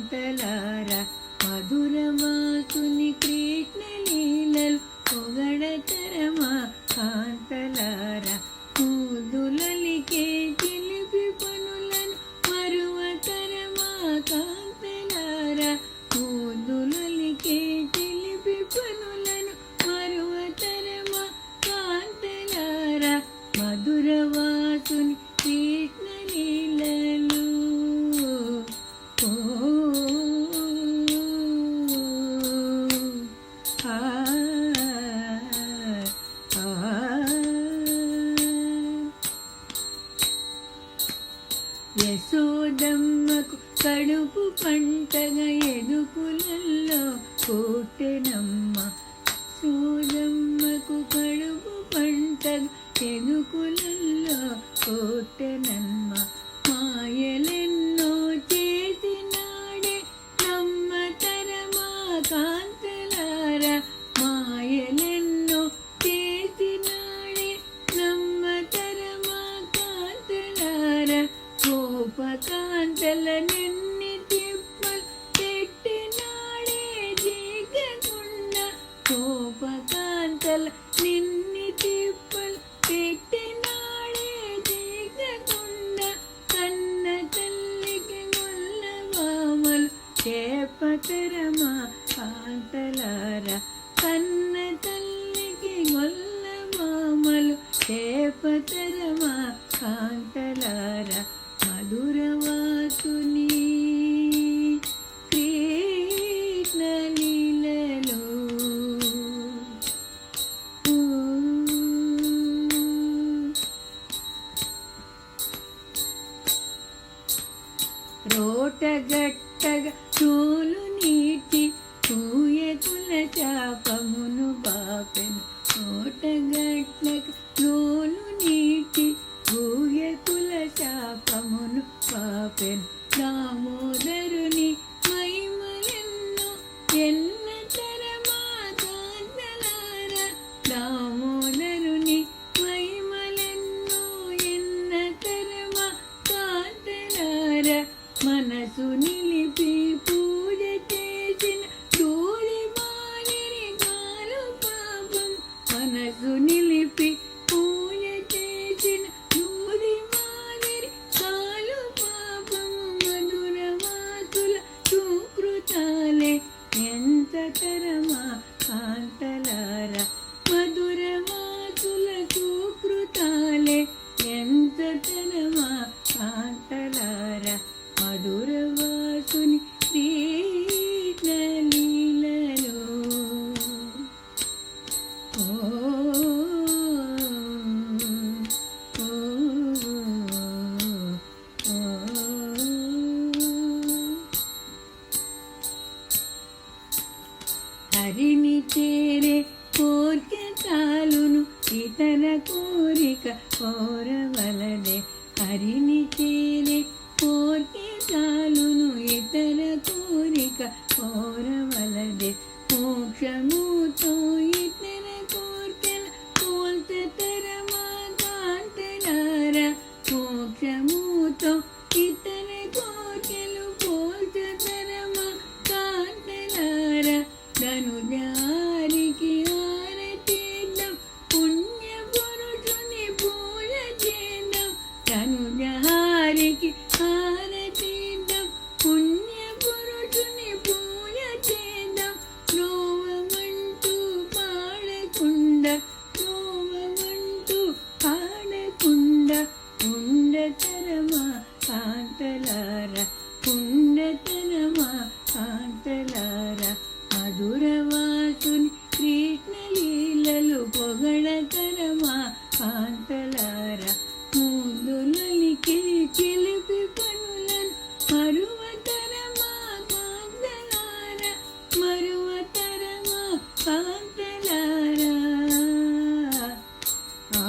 కాంతలారా మధురవాసుని కృష్ణ లీలలు పొగడతరమా కాంతలారా ముద్దులలికే చిలిపి పనులను మరువతరమా కాంతలారా ముద్దులలికే చిలిపి పనులను మరువతరమా కాంతలారా మధురవాసుని కృష్ణ లీలలు యశోదమ్మకు కడుపు పంటగా ఎదుకులల్లో కోటెనమ్మ యశోదమ్మకు కడుపు పంటగా ఎదుకులల్లో కోటెనమ్మ మాయలెన్నో చేసినాడే నమ్మతరమా కాంతలారా మాయలెన్నో చేసినాడే నమ్మతరమా కాంతలారా గోపకాంతల నిన్ని తిప్పలు పెట్టినాడే జీగకుండా గోపకాంతల నిన్ని తిప్పలు పెట్టినాడే జీగకుండా కన్న తల్లికి గొల్లవామలు చేపతరమా కాంతలారా కన్న తల్లికి గొల్లవామలు చేపతరమా కాంతలారా మధురవాసుని కృష్ణ లీలలు రోటగట్టగా తోలు నీటి పూయకుల చాపమును బాపెను రోటగట్టగా తోలు నీటి పూయకుల శాపమును పాపెను దామోదరుని మహిమలెన్నో ఎన్నతరమా కాంతలారా దామోదరుని మహిమలెన్నో ఎన్నతరమా కాంతలారా మనసు నిలిపి పూజ చేసిన తోలి మానిరి కాలు పాపం మనసు నిలిపి పూజ చేసిన తోలి మానిరి కాలు పాపం మధురవాసుల సుకృతాలే ఎంత తరమా కాంతలారా మధురవాసుల సుకృతాలే ఎంత తరమా కాంతలారా మధురవాసుని కృష్ణ లీలలు హరిని చేరే కోరిక చాలును ఇతర కోరిక కోరవలదే హరిని చేరే కోరిక చాలును ఇతర కోరిక కోరవలదే మోక్షముతో ఇతర కోరికల కోల్తరమా కాంతలారా మోక్షముతో ఇతర కోరికలు కోల్తరమా కాంతలారా ధనుజారికి ఆరతీద్దాం పుణ్య పురుషుని పూజ చేద్దాం ధనుజారికి ఆరతీద్దాం పుణ్య పురుషుని పూజ చేద్దాం రోవమంటూ పాడకుండా రోవమంటూ పాడకుండా ఉండతరమా కాంతలారా ఉండతరమా కాంతలారా మధురవాసుని కృష్ణ లీలలు పొగడతరమా కాంతలారా ముద్దులలికే చిలిపి పనులను మరువతరమా కాంతలారా మరువతరమా కాంతలారా ఆ